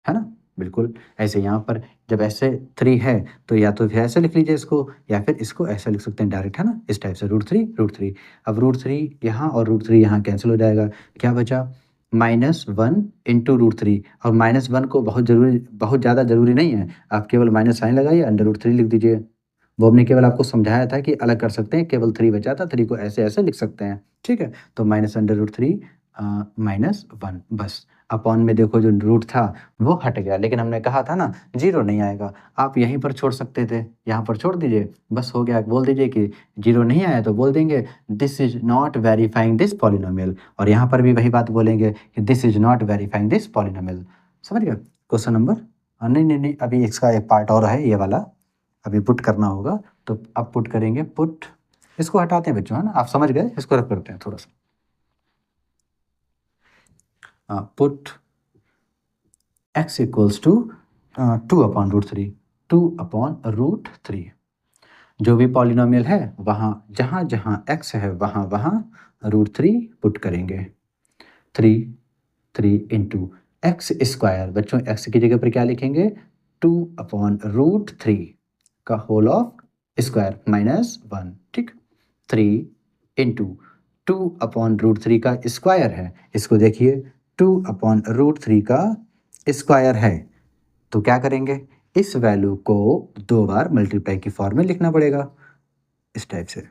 है ना? बिल्कुल, ऐसे यहाँ पर जब ऐसे 3 है तो या तो फिर ऐसे लिख लीजिए इसको या फिर इसको ऐसे लिख सकते हैं डायरेक्ट, है ना? इस टाइप से रूट 3। अब रूट 3 यहाँ और रूट 3 यहाँ कैंसिल हो जाएगा। क्या बचा? -1 इंटू रूट 3 और -1 को बहुत ज़्यादा ज़रूरी नहीं है। आप केवल माइनस साइन लगाइए, अंडर रूट 3 लिख दीजिए। वो हमने केवल आपको समझाया था कि अलग कर सकते हैं, केवल 3 बचा था, 3 को ऐसे-ऐसे लिख सकते हैं, ठीक है? तो माइनस अंडर रूट 3 -1 बस। अपॉन में देखो जो रूट था वो हट गया, लेकिन हमने कहा था ना 0 नहीं आएगा। आप यहीं पर छोड़ सकते थे, यहाँ पर छोड़ दीजिए, बस हो गया। बोल दीजिए कि 0 नहीं आया तो बोल देंगे this is not verifying this polynomial और यहाँ पर भी वही बात बोलेंगे कि this is not verifying this polynomial. समझ गए? क्वेश्चन नंबर नहीं, अभी इसका एक पार्ट और है ये वाला, अभी पुट करना होगा, तो अब पुट करेंगे। पुट इसको हटाते हैं बच्चों, है ना? आप समझ गए, इसको रख करते हैं थोड़ा-सा। Put x equals to 2 upon root 3, 2 upon root 3। जो भी पॉलिनोमियल है वहाँ जहाँ जहाँ x है वहाँ वहाँ रूट 3 पुट करेंगे। 3 इंटू एक्स स्क्वायर, बच्चों x की जगह पर क्या लिखेंगे? 2 अपॉन रूट 3 का होल ऑफ स्क्वायर -1, ठीक। 3 इंटू 2 अपॉन रूट 3 का स्क्वायर है, इसको देखिए 2 अपॉन रूट 3 का स्क्वायर है, तो क्या करेंगे? इस वैल्यू को 2 बार मल्टीप्लाई की फॉर्म में लिखना पड़ेगा, इस टाइप से।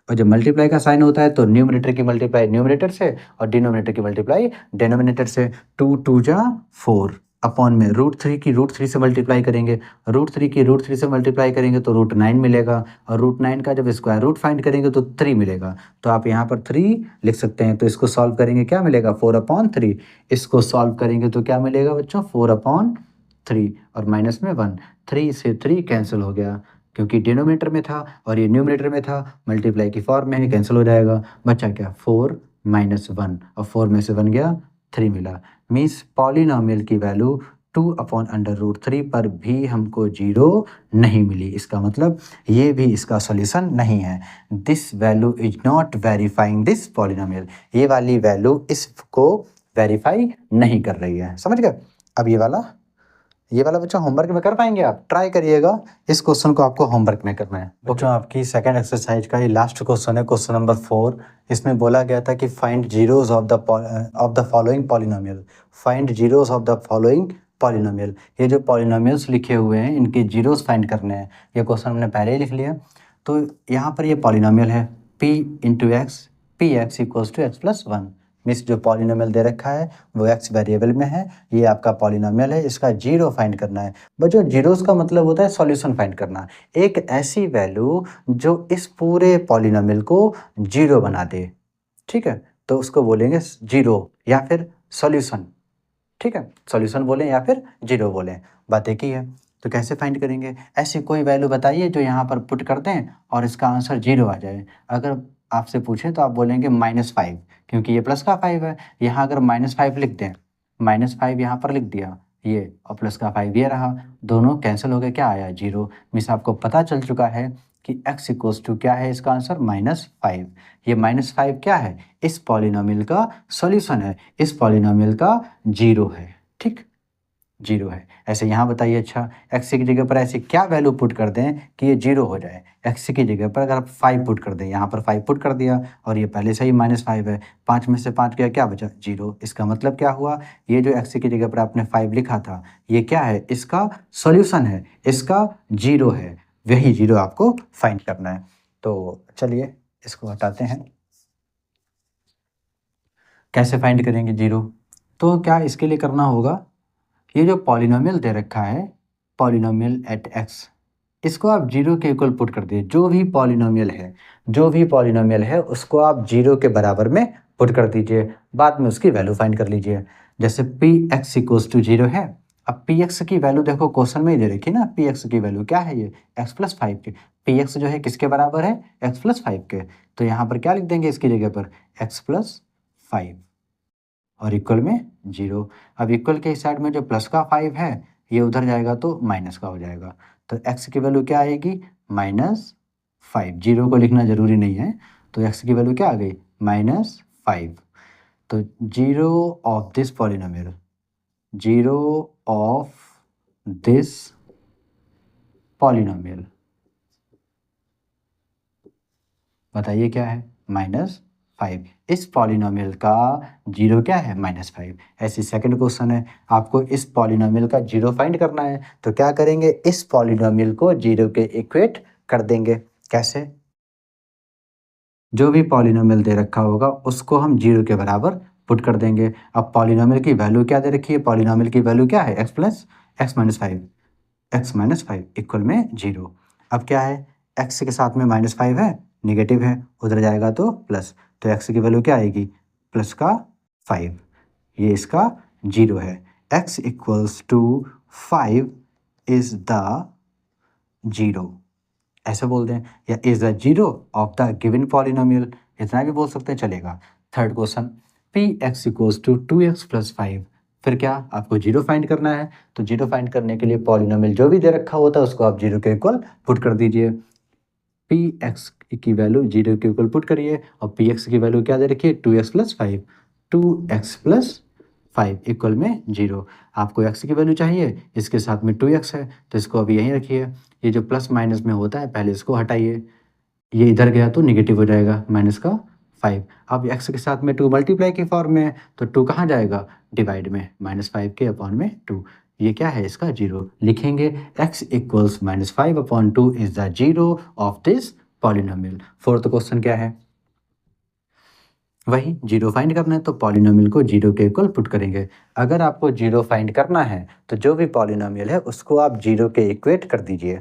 और जब मल्टीप्लाई का साइन होता है तो न्यूमरेटर की मल्टीप्लाई न्यूमरेटर से और डिनोमिनेटर की मल्टीप्लाई डिनोमिनेटर से। 2 2 जा 4 अपॉन में रूट 3 से मल्टीप्लाई करेंगे, रूट 3 से मल्टीप्लाई करेंगे तो रूट 9 मिलेगा और रूट 9 का जब स्क्वायर रूट फाइंड करेंगे तो 3 मिलेगा। तो आप यहाँ पर 3 लिख सकते हैं, तो इसको सॉल्व करेंगे क्या मिलेगा? 4/3। इसको सॉल्व करेंगे तो क्या मिलेगा बच्चों? 4/3 और माइनस में 1, 3 से 3 कैंसिल हो गया क्योंकि डिनोमिनेटर में था और ये न्यूमरेटर में था, मल्टीप्लाई की फॉर्म में है, कैंसिल हो जाएगा। बचा क्या? 4 - 1 और 4 में से 1 गया, 3 मिला। मीन्स पॉलिनोमियल की वैल्यू 2 अपॉन अंडर रूट 3 पर भी हमको 0 नहीं मिली। इसका मतलब ये भी इसका सॉल्यूशन नहीं है। This value is not verifying this polynomial, ये वाली वैल्यू इसको वेरीफाई नहीं कर रही है। समझ गए? अब ये वाला बच्चों होमवर्क में कर पाएंगे? आप ट्राई करिएगा, इस क्वेश्चन को आपको होमवर्क में करना है। बच्चों आपकी सेकंड एक्सरसाइज का ये लास्ट क्वेश्चन है, क्वेश्चन नंबर 4। इसमें बोला गया था कि find zeros of the following polynomial. Find zeros of the following polynomial. ये जो पॉलिनोमियल्स लिखे हुए हैं इनके जीरोस फाइंड करने हैं। ये क्वेश्चन हमने पहले ही लिख लिया। तो यहाँ पर ये पॉलिनोमियल है p into x, p x equals to x plus 1। Means जो पॉलिनोमियल दे रखा है वो x वेरिएबल में है, ये आपका पॉलिनोमियल है, इसका जीरो फाइंड करना है। बच्चों जीरोस का मतलब होता है सॉल्यूशन फाइंड करना, एक ऐसी वैल्यू जो इस पूरे पॉलिनोमियल को जीरो बना दे, ठीक है? तो उसको बोलेंगे जीरो या फिर सॉल्यूशन, ठीक है? सॉल्यूशन बोलें या फिर जीरो बोलें, बात एक ही है। तो कैसे फाइंड करेंगे? ऐसी कोई वैल्यू बताइए जो यहाँ पर पुट कर दें और इसका आंसर जीरो आ जाए। अगर आपसे पूछें तो आप बोलेंगे -5, क्योंकि ये प्लस का 5 है। यहाँ अगर -5 लिख दें, -5 यहाँ पर लिख दिया ये और प्लस का 5 ये रहा, दोनों कैंसिल हो गए, क्या आया? जीरो। मीन्स आपको पता चल चुका है कि x इक्वल्स टू क्या है, इसका आंसर -5। ये -5 क्या है? इस पॉलिनोमियल का सॉल्यूशन है, इस पॉलिनोमियल का जीरो है, ठीक? जीरो है। ऐसे यहाँ बताइए, अच्छा x की जगह पर ऐसे क्या वैल्यू पुट कर दें कि ये जीरो हो जाए? x की जगह पर अगर आप 5 पुट कर दें, यहाँ पर 5 पुट कर दिया और ये पहले से ही -5 है, 5 में से 5 गया, क्या बचा? जीरो। इसका मतलब क्या हुआ? ये जो x की जगह पर आपने 5 लिखा था ये क्या है? इसका सॉल्यूशन है, इसका जीरो है, वही जीरो आपको फाइंड करना है। तो चलिए इसको हटाते हैं। कैसे फाइंड करेंगे जीरो? तो क्या इसके लिए करना होगा, ये जो पॉलिनोमियल दे रखा है, पॉलिनोमियल एट x, इसको आप जीरो के इक्वल पुट कर दिए। जो भी पॉलिनोमियल है उसको आप जीरो के बराबर में पुट कर दीजिए, बाद में उसकी वैल्यू फाइंड कर लीजिए। जैसे p x equals to zero है। अब पी एक्स की वैल्यू देखो क्वेश्चन में ही दे रखी ना, पी एक्स की वैल्यू क्या है, ये एक्स प्लस फाइव के। पी एक्स जो है किसके बराबर है, एक्स प्लस फाइव के। तो यहाँ पर क्या लिख देंगे इसकी जगह पर, एक्स प्लस फाइव और इक्वल में जीरो। अब इक्वल के इस साइड में जो प्लस का फाइव है ये उधर जाएगा तो माइनस का हो जाएगा। तो एक्स की वैल्यू क्या आएगी, माइनस फाइव। जीरो को लिखना जरूरी नहीं है। तो एक्स की वैल्यू क्या आ गई, माइनस फाइव। तो zero of this polynomial, zero of this polynomial, बताइए क्या है, माइनस फाइव। इस पॉलिनोमियल का जीरो क्या है, माइनस फाइव। ऐसे सेकंड क्वेश्चन है, आपको इस पॉलिनोमियल का जीरो फाइंड करना है। तो क्या करेंगे, इस पॉलिनोमियल को जीरो के इक्वेट कर देंगे। कैसे, जो भी पॉलिनोमियल दे रखा होगा उसको हम जीरो के बराबर पुट कर देंगे। अब पॉलिनोमियल की वैल्यू क्या दे रखी है, पॉलिनोमियल की वैल्यू क्या है, x plus x minus five, x minus five equal में जीरो। अब क्या है, एक्स के साथ में माइनस फाइव है, निगेटिव है, उधर जाएगा तो प्लस। तो एक्स की वैल्यू क्या आएगी, प्लस का फाइव, ये इसका जीरो है। X equals to five is the zero, ऐसे बोल दें, या is the zero of the given polynomial, इतना भी बोल सकते हैं, चलेगा। Third question, p x equals to two x plus five. फिर क्या, आपको जीरो फाइंड करना है। तो जीरो फाइंड करने के लिए पॉलिनोमियल जो भी दे रखा होता है उसको आप जीरो के इक्वल पुट कर दीजिए। पी एक्स की वैल्यू जीरो के इक्वल पुट करिए, और पी एक्स की वैल्यू क्या दे रखी है, two x plus five, two x plus five equal में जीरो। आपको एक्स की वैल्यू चाहिए, इसके साथ में टू एक्स है तो इसको अभी यहीं रखिए। ये जो प्लस माइनस में होता है पहले इसको हटाइए, ये इधर गया तो निगेटिव हो जाएगा, माइनस का फाइव। अब एक्स के साथ में टू मल्टीप्लाई के फॉर्म में है तो टू कहाँ जाएगा, डिवाइड में, माइनस फाइव के अपॉन में टू। ये क्या है, इसका जीरो। लिखेंगे x equals minus five upon two is the zero of this polynomial. Fourth question क्या है, वही जीरो फाइंड करना है तो पॉलिनोमियल को जीरो के इक्वल पुट करेंगे। अगर आपको जीरो फाइंड करना है तो जो भी पॉलिनोमियल है उसको आप जीरो के इक्वेट कर दीजिए।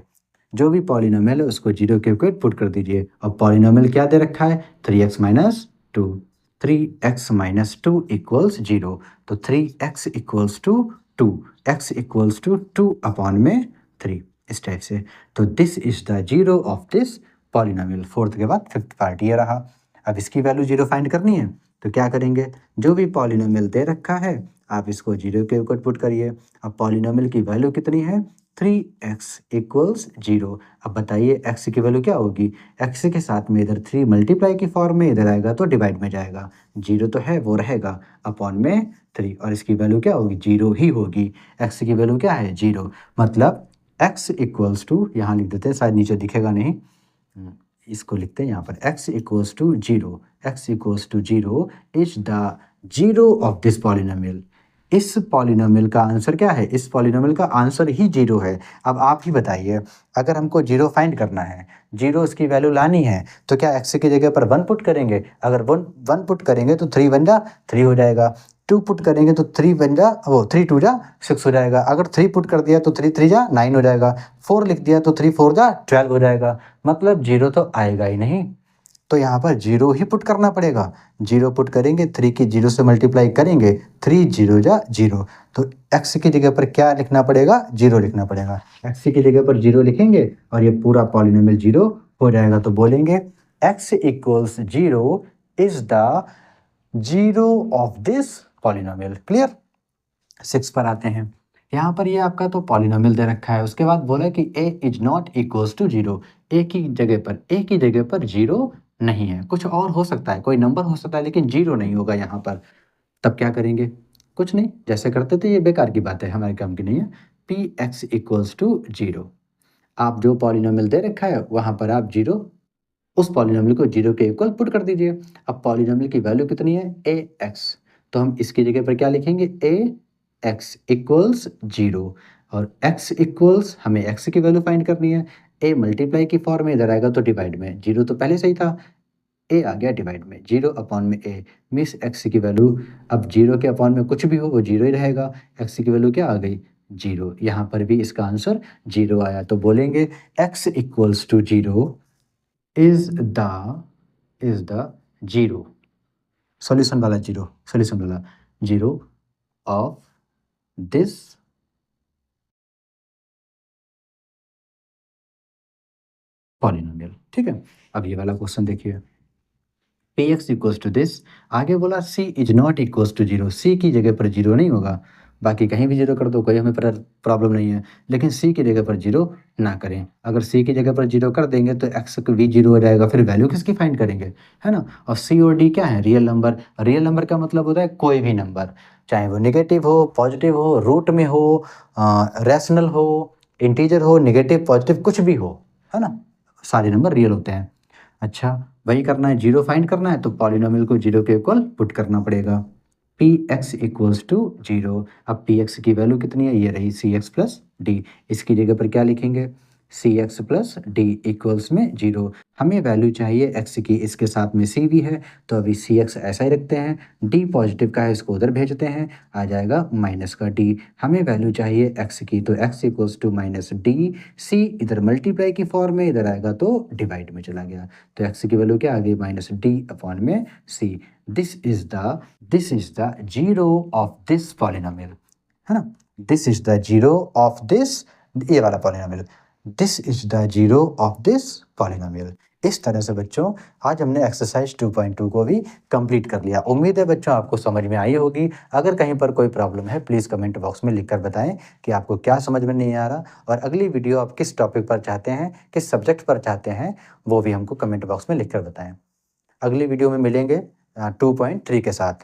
जो भी पॉलिनोमियल है उसको जीरो के इक्वेट पुट कर दीजिए। अब पॉलिनोमियल क्या दे रखा है, three x minus two, three x minus two equals zero. तो three x equals to two, x equals to two upon में थ्री, इस टाइप से। तो this is the zero of this polynomial. Fourth के बाद फिफ्थ पार्ट ये रहा। अब इसकी वैल्यू जीरो फाइंड करनी है तो क्या करेंगे, जो भी पॉलिनोमियल दे रखा है आप इसको जीरो के ऊपर पुट करिए। अब पॉलिनोमियल की वैल्यू कितनी है, थ्री एक्स इक्वल्स जीरो। अब बताइए एक्स की वैल्यू क्या होगी, एक्स के साथ में इधर थ्री मल्टीप्लाई की फॉर्म में इधर आएगा तो डिवाइड में जाएगा, जीरो तो है वो रहेगा, अपॉन में थ्री, और इसकी वैल्यू क्या होगी, जीरो ही होगी। एक्स की वैल्यू क्या है, जीरो। मतलब एक्स इक्वल्स टू, यहाँ लिख देते हैं शायद नीचे दिखेगा नहीं, इसको लिखते हैं यहाँ पर, x equals to zero, x equals to zero is the zero of this polynomial. इस पॉलिनोमियल का आंसर क्या है, इस पॉलिनोमियल का आंसर ही जीरो है। अब आप ही बताइए, अगर हमको जीरो फाइंड करना है, जीरो इसकी वैल्यू लानी है, तो क्या एक्स की जगह पर वन पुट करेंगे। अगर वन वन पुट करेंगे तो थ्री वन जा थ्री हो जाएगा, टू पुट करेंगे तो थ्री वन जा वो थ्री टू जा सिक्स हो जाएगा, अगर थ्री पुट कर दिया तो थ्री थ्री जा नाइन हो जाएगा, फोर लिख दिया तो थ्री फोर जा 12 हो जाएगा। मतलब जीरो तो आएगा ही नहीं, तो यहाँ पर जीरो ही पुट करना पड़ेगा। जीरो पुट करेंगे, थ्री की जीरो से मल्टीप्लाई करेंगे, थ्री जीरो जा जीरो। तो एक्स की जगह पर क्या लिखना पड़ेगा, जीरो लिखना पड़ेगा। एक्स की जगह पर जीरो लिखेंगे और ये पूरा पॉलिनोमियल जीरो हो जाएगा। तो बोलेंगे x equals zero is the zero of this polynomial. Clear. Six पर आते हैं। यहाँ पर ये आपका तो पॉलिनोमियल दे रखा है, उसके बाद बोला कि a is not equals to zero. A की जगह पर जीरो नहीं है, कुछ और हो सकता है, कोई नंबर हो सकता है, लेकिन जीरो नहीं होगा यहाँ पर। तब क्या करेंगे, कुछ नहीं, जैसे करते थे, ये बेकार की बात है, हमारे काम की नहीं है। P x equals to zero, आप जो पॉलिनोमियल दे रखा है वहाँ पर आप जीरो, उस पॉलिनोमियल को जीरो के इक्वल पुट कर दीजिए। अब पॉलिनोमियल की वैल्यू कितनी है, ए एक्स, तो हम इसकी जगह पर क्या लिखेंगे, ए एक्स इक्वल्स जीरो, और x इक्वल्स, हमें x की वैल्यू फाइंड करनी है, a मल्टीप्लाई की फॉर्म में इधर आएगा तो डिवाइड में, जीरो तो पहले से ही था, a आ गया डिवाइड में, जीरो अपॉन में a, मिस x की वैल्यू, अब जीरो के अपॉन में कुछ भी हो वो जीरो ही रहेगा। x की वैल्यू क्या आ गई, जीरो। यहाँ पर भी इसका आंसर जीरो आया, तो बोलेंगे x equals to zero is the zero, solution वाला जीरो, सॉल्यूशन वाला जीरो ऑफ दिस पॉलिनोमियल। ठीक है, अब ये वाला क्वेश्चन देखिए, P x equals to this, आगे बोला C is not equals to zero, C की जगह पर जीरो नहीं होगा, बाकी कहीं भी जीरो कर दो, कोई हमें प्रॉब्लम नहीं है, लेकिन सी की जगह पर जीरो ना करें। अगर सी की जगह पर जीरो कर देंगे तो एक्स भी जीरो हो जाएगा, फिर वैल्यू किसकी फाइंड करेंगे, है ना। और सी और डी क्या है, रियल नंबर। रियल नंबर का मतलब होता है कोई भी नंबर, चाहे वो नेगेटिव हो, पॉजिटिव हो, रूट में हो, रैशनल हो, इंटीजर हो, नेगेटिव पॉजिटिव कुछ भी हो, है ना, सारे नंबर रियल होते हैं। अच्छा, वही करना है, जीरो फाइंड करना है तो पॉलिनोमियल को जीरो के इक्वल पुट करना पड़ेगा। P x equals to zero, अब पी एक्स की वैल्यू कितनी है, ये रही सी एक्स प्लस डी, इसकी जगह पर क्या लिखेंगे, सी एक्स प्लस डी इक्वल्स में जीरो। हमें वैल्यू चाहिए एक्स की, इसके साथ में सी भी है, तो अभी सी एक्स ऐसा ही रखते हैं, डी पॉजिटिव का है इसको उधर भेजते हैं, आ जाएगा माइनस का डी। हमें वैल्यू चाहिए एक्स की, तो x equals to minus D, C इधर मल्टीप्लाई की फॉर्म में, इधर आएगा तो डिवाइड में चला गया, तो एक्स की वैल्यू क्या आ गई, माइनस डी अपॉन में C. This is the zero of this polynomial, है ना, this is the zero of this, ये वाला polynomial, this is the zero of this polynomial. इस तरह से बच्चों आज हमने एक्सरसाइज 2.2 को भी कंप्लीट कर लिया। उम्मीद है बच्चों आपको समझ में आई होगी। अगर कहीं पर कोई प्रॉब्लम है प्लीज़ कमेंट बॉक्स में लिखकर बताएं कि आपको क्या समझ में नहीं आ रहा, और अगली वीडियो आप किस टॉपिक पर चाहते हैं, किस सब्जेक्ट पर चाहते हैं, वो भी हमको कमेंट बॉक्स में लिखकर बताएं। अगली वीडियो में मिलेंगे 2.3 के साथ।